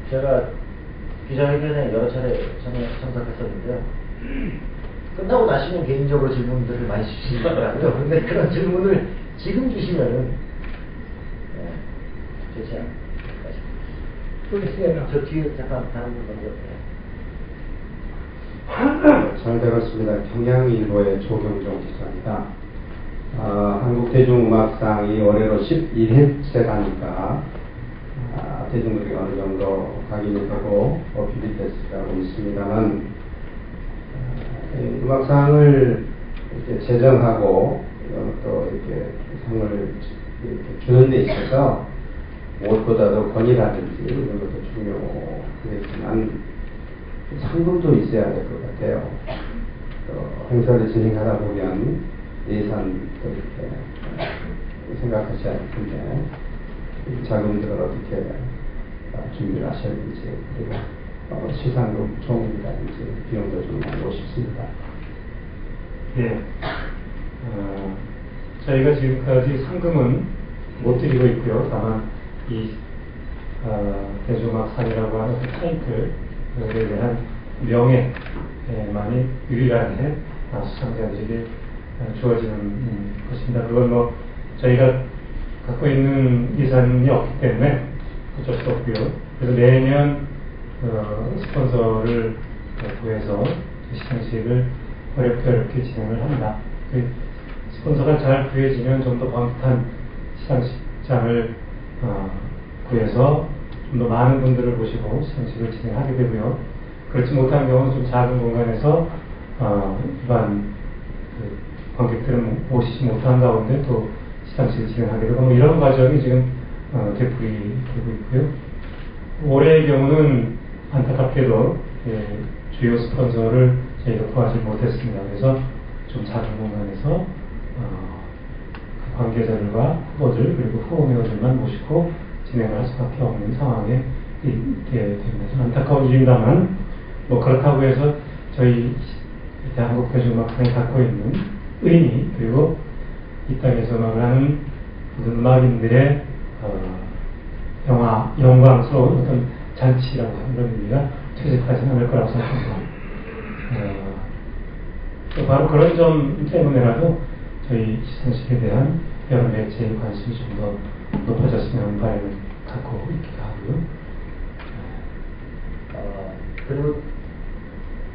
Speaker 4: 제가 기자회견에 여러 차례 참석했었는데요. 끝나고 나시면 개인적으로 질문들을 많이 주시더라고요. 근데 그런 질문을 지금 주시면은 좋지 않을까. 저 뒤에 잠깐 다른 분 먼저.
Speaker 10: 잘 들었습니다. 경향일보의 조경종 기자입니다. 한국 대중음악상이 올해로 11회째라니까 대중들이 어느 정도 각인이 되고 어필이 됐으라고 있습니다만 음악상을 이렇게 제정하고 또 이렇게 상을 이렇게 주는 데 있어서 무엇보다도 권위라든지 이런 것도 중요하겠지만 상금도 있어야 될 것 같아요. 또 행사를 진행하다 보면 예산도 이렇게 생각하셔야 할 텐데 자금들을 어떻게 준비를 하셔야 되는지 그리고 시상금 총이라든지 비용도 좀 알고 싶습니다.
Speaker 3: 네. 저희가 지금까지 상금은 못 드리고 있고요. 다만 이 대중음악상이라고 하는 그 타이틀에 대한 명예만이 유일하게 수상자들에게 주어지는 것입니다. 그건 뭐 저희가 갖고 있는 예산이 없기 때문에 어쩔 수 없고요. 그래서 매년 스폰서를 구해서 시상식을 어렵게 진행을 합니다. 그 스폰서가 잘 구해지면 좀 더 번듯한 시상식장을 구해서 좀 더 많은 분들을 모시고 시상식을 진행하게 되고요. 그렇지 못한 경우는 좀 작은 공간에서 일반 관객들은 오시지 못한 가운데 또 시상식을 진행하게 되고 이런 과정이 지금 되풀이되고 있고요. 올해의 경우는 안타깝게도 주요 스폰서를 저희가 구하지 못했습니다. 그래서 좀 작은 공간에서 그 관계자들과 후보들 그리고 후보 배우들만 모시고 진행을 할 수밖에 없는 상황에 있게 됩니다. 좀 안타까운 일입니다만 뭐 그렇다고 해서 저희 한국 대중음악상이 갖고 있는 의미 그리고 이 땅에서 음악을 하는 모든 음악인들의 영광스러운 어떤 잔치라고 하는 그런 의미가 퇴색하지 않을 거라고 생각합니다. 또 바로 그런 점 때문에라도 저희 시상식에 대한 여러 매체의 관심이 좀 더 높아졌으면 하는 바람을 갖고 있기도 하고요.
Speaker 4: 그리고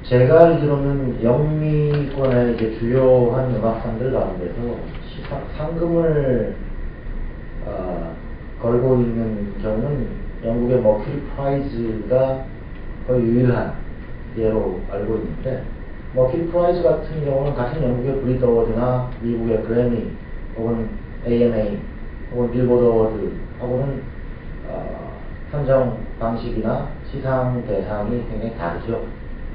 Speaker 4: 제가 알기로는 영미권의 이제 주요한 음악상들 가운데서 상금을 걸고 있는 경우는 영국의 머큐리 프라이즈가 거의 유일한 예로 알고 있는데, 머큐리 프라이즈 같은 경우는 같은 영국의 브리드 어워드나 미국의 그래미 혹은 AMA 혹은 빌보드 어워드 하고는 선정 방식이나 시상 대상이 굉장히 다르죠.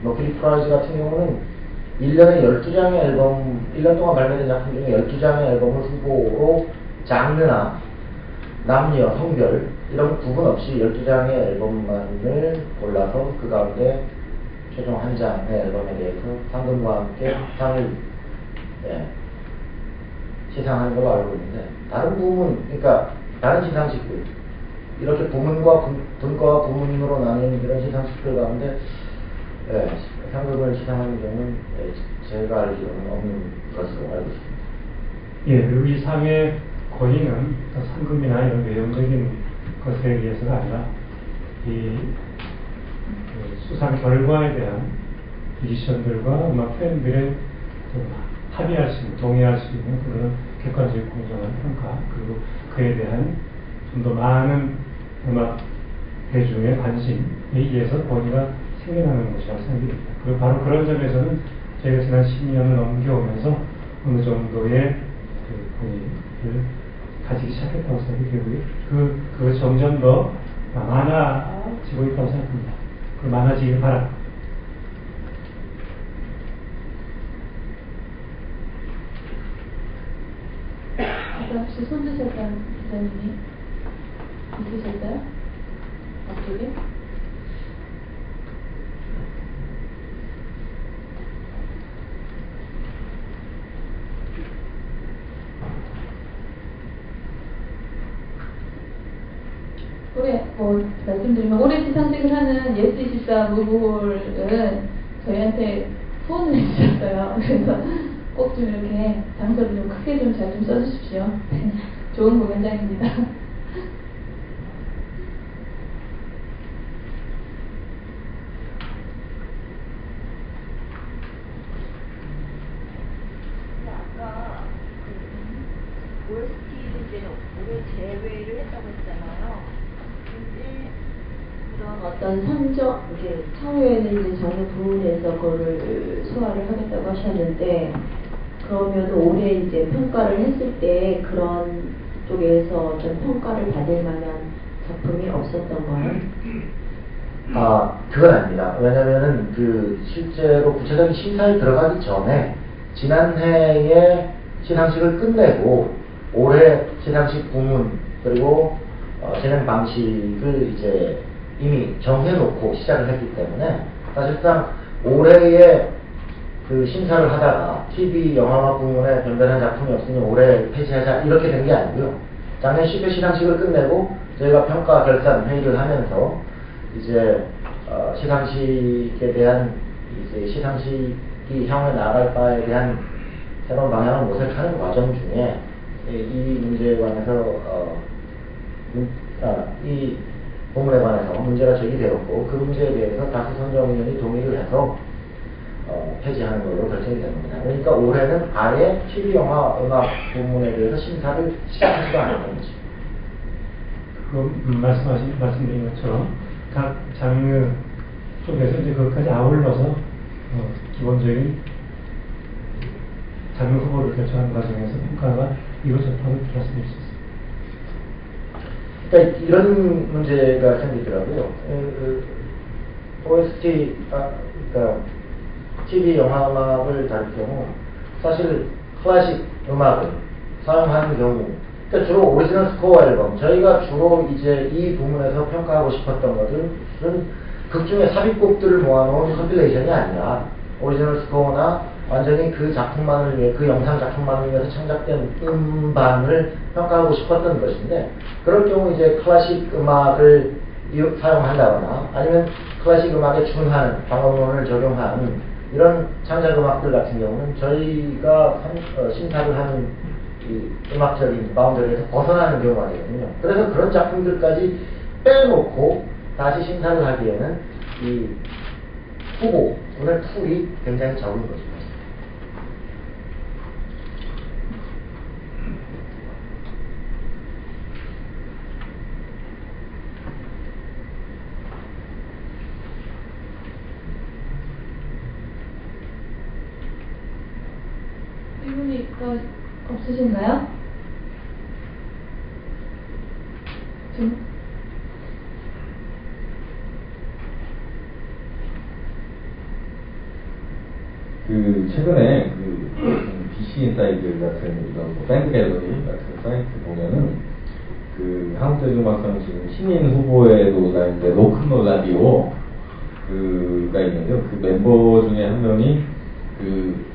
Speaker 4: 머큐리 프라이즈 같은 경우는 1년에 12장의 앨범, 1년 동안 발매된 작품 중에 12장의 앨범을 후보로 장르나 남녀, 성별 이런 구분 없이 12장의 앨범만을 골라서 그 가운데 최종 한 장의 앨범에 대해서 상금과 함께 상을 시상하는 걸로 알고 있는데, 다른 부문, 그러니까 다른 시상식들 이렇게 부문과 분과와 부문으로 나뉜 이런 시상식들 가운데 상금을 시상하는 경우는 제가 알기로는 없는 것으로 알고 있습니다.
Speaker 3: 예, 그리고 이 상의 권위는 상금이나 이런 외형적인 것에 의해서가 아니라 이 수상 결과에 대한 뮤지션들과 음악 팬들의 합의할 수 있는, 동의할 수 있는 그런 객관적인 공정한 평가, 그리고 그에 대한 좀 더 많은 음악 대중의 관심에 의해서 권위가 생겨나는 것이라고 생각이 듭니다. 그리고 바로 그런 점에서는 저희가 지난 10년을 넘겨오면서 어느 정도의 그 권위를 가지기 시작했다고 생각이 되고요. 그것이 점점 더 많아지고 있다고 생각합니다. 그 많아지길 바랍니다.
Speaker 2: 아까 혹시 손 드셨던 기자님이 있으셨어요? 앞쪽에? 올해 말씀드리면 올해 시상식을 하는 예스24 무브홀은 저희한테 후원을 해주셨어요. 그래서 꼭 좀 이렇게 장소를 좀 크게 좀 잘 좀 써주십시오. 좋은 공연장입니다.
Speaker 11: 아까 그 OST를 이제 올해 제외를 했다고 했잖아요. 근데 그런
Speaker 7: 어떤 선정, 이렇게 참여에는 이제 장르 부문에서 그거를 소화를 하겠다고 하셨는데, 그러면 올해 이제 평가를 했을 때 그런 쪽에서 어떤 평가를 받을 만한 작품이 없었던 거예요?
Speaker 4: 그건 아닙니다. 왜냐면은 실제로 구체적인 심사에 들어가기 전에 지난해에 시상식을 끝내고 올해 시상식 부문 그리고 진행 방식을 이제 이미 정해놓고 시작을 했기 때문에 사실상 올해의 그 심사를 하다가 TV 영화음악 부문에 변변한 작품이 없으니 올해 폐지하자 이렇게 된 게 아니고요. 작년 10회 시상식을 끝내고 저희가 평가 결산 회의를 하면서 이제 시상식에 대한 이제 시상식이 향후에 나아갈 바에 대한 새로운 방향을 모색하는 과정 중에 이 문제에 관해서 이 부문에 관해서 문제가 제기되었고 그 문제에 대해서 다수 선정위원이 동의를 해서 폐지하는 걸로 결정이 된 겁니다. 그러니까 올해는 아예 TV 영화 음악 부문에 대해서 심사를 시작하지도 않았던 거죠.
Speaker 3: 말씀드린 것처럼 각 장르 쪽에서 이제 그것까지 아울러서 기본적인 장르 후보를 결정하는 과정에서 평가가 이것저것 들었으면 좋겠습니다.
Speaker 4: 그러니까 이런 문제가 생기더라고요. OST, 그러니까 TV 영화 음악을 다룰 경우 사실 클래식 음악을 사용하는 경우, 그러니까 주로 오리지널 스코어 앨범, 저희가 주로 이제 이 부문에서 평가하고 싶었던 것은 극중의 삽입곡들을 모아놓은 컴필레이션이 아니라 오리지널 스코어나 완전히 그 작품만을 위해, 그 영상 작품만을 위해서 창작된 음반을 평가하고 싶었던 것인데, 그럴 경우 이제 클래식 음악을 사용한다거나 아니면 클래식 음악에 준하는 방법론을 적용하는 이런 창작 음악들 같은 경우는 저희가 심사를 하는 이 음악적인 바운더리에서 벗어나는 경우가 되거든요. 그래서 그런 작품들까지 빼놓고 다시 심사를 하기에는 이 후보의 풀이 굉장히 적은 거죠.
Speaker 2: 문의가 없으신가요?
Speaker 8: 최근에 BC 인사이드 같은 이런 팬 갤러리 같은 사이트 보면은 한국대중음악상 지금 신인 후보에도 나 있는데 로큰롤 라디오 가 있는데요. 그 멤버 중에 한 명이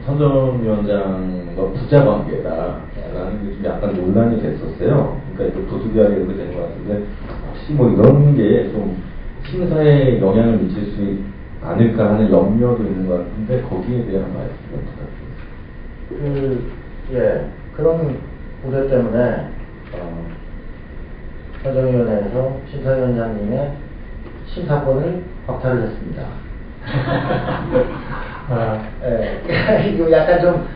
Speaker 8: 선정위원장과 부자 관계다라는 게 좀 약간 논란이 됐었어요. 그러니까 이거 도둑이하게 이렇게 된 것 같은데 혹시 뭐 이런 게 좀 심사에 영향을 미칠 수 않을까 하는 염려도 있는 것 같은데 거기에 대한 말씀 부탁드립니다.
Speaker 4: 그런 우려 때문에 선정위원회에서 심사위원장님의 심사권을 박탈을 했습니다. 이거 약간 좀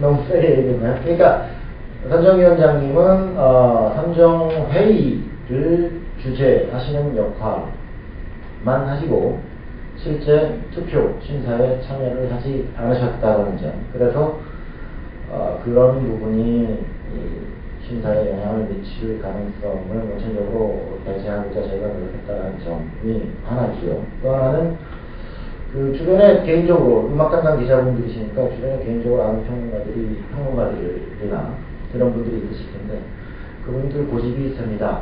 Speaker 4: 너무 세게 얘기했나요? 그러니까 선정위원장님은 선정회의를 주재하시는 역할만 하시고 실제 투표 심사에 참여를 하지 않으셨다는 점. 그래서 그런 부분이 심사에 영향을 미칠 가능성을 원천적으로 배제하고자 저희가 노력했다는 점이 하나 있고요. 또 하나는 주변에 개인적으로 음악 담당 기자분들이시니까 주변에 개인적으로 아는 평론가들이나 그런 분들이 있으실 텐데 그분들 고집이 있습니다.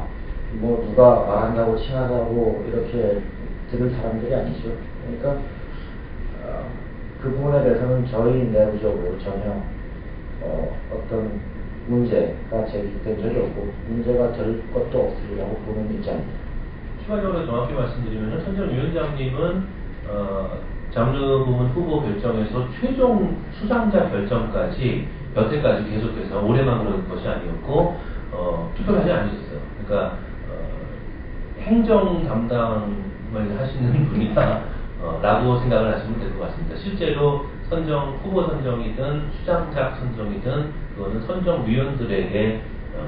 Speaker 4: 뭐 누가 말한다고 친하다고 이렇게 들을 사람들이 아니죠. 그러니까 그 부분에 대해서는 저희 내부적으로 전혀 어떤 문제가 제기된 적이 없고 문제가 될 것도 없으리라고 보는 입장입니다.
Speaker 6: 추가적으로 정확히 말씀드리면 선정위원장님은 장르 부문 후보 결정에서 최종 수상자 결정까지 여태까지 계속해서 올해만 그런 것이 아니었고 투표를 하지 않으셨어요. 그러니까 행정 담당을 하시는 분이다 라고 생각을 하시면 될 것 같습니다. 실제로 후보 선정이든 수상작 선정이든 그거는 선정위원들에게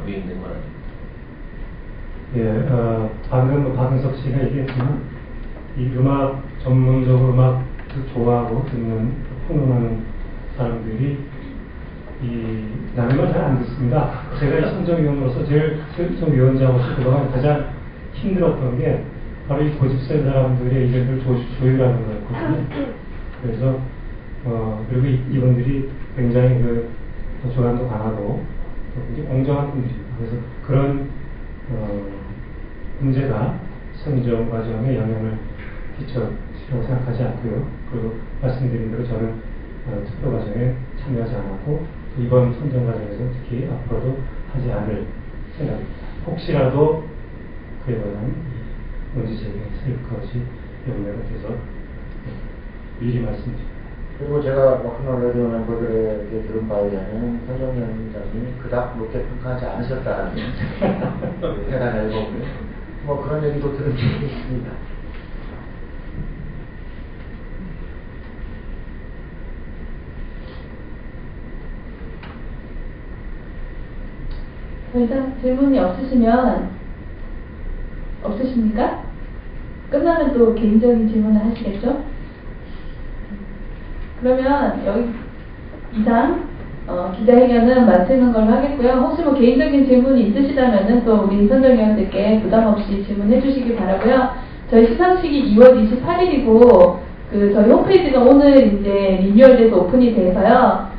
Speaker 6: 위임된 건 아닙니다.
Speaker 3: 방금 박은석 씨가 얘기했지만 이 음악 전문적으로 음악 좋아하고 듣는 평론하는 사람들이 남의 말 잘 안 듣습니다. 제가 이 선정위원으로서 선정위원장으로서 그동안 가장 힘들었던 게 바로 이 고집센 사람들의 의견을 조율하는 거였거든요. 그래서 그리고 이분들이 굉장히 조감도 강하고 굉장히 공정한 분들입니다. 그래서 그런 문제가 선정 과정에 영향을 끼쳤다고 생각하지 않고요. 그리고 말씀드린 대로 저는 투표 과정에 참여하지 않았고 이번 선정 과정에서 특히 앞으로도 하지 않을 생각입니다. 혹시라도 그에 관한 문제 제기가 있을 것이 염려가 돼서 미리 말씀드립니다.
Speaker 4: 그리고 제가 로큰롤 라디오 멤버들에게 들은 바에 의하면 선정위원장님이 그닥 높게 평가하지 않으셨다는 해당 앨범을 뭐 그런 얘기도 들은 적이 있습니다.
Speaker 2: 더 이상 질문이 없으십니까? 끝나면 또 개인적인 질문을 하시겠죠? 그러면 여기 이상 기자회견은 마치는 걸로 하겠고요. 혹시 뭐 개인적인 질문이 있으시다면은 또 우리 선정위원들께 부담 없이 질문해 주시기 바라고요. 저희 시상식이 2월 28일이고 저희 홈페이지가 오늘 이제 리뉴얼돼서 오픈이 돼서요.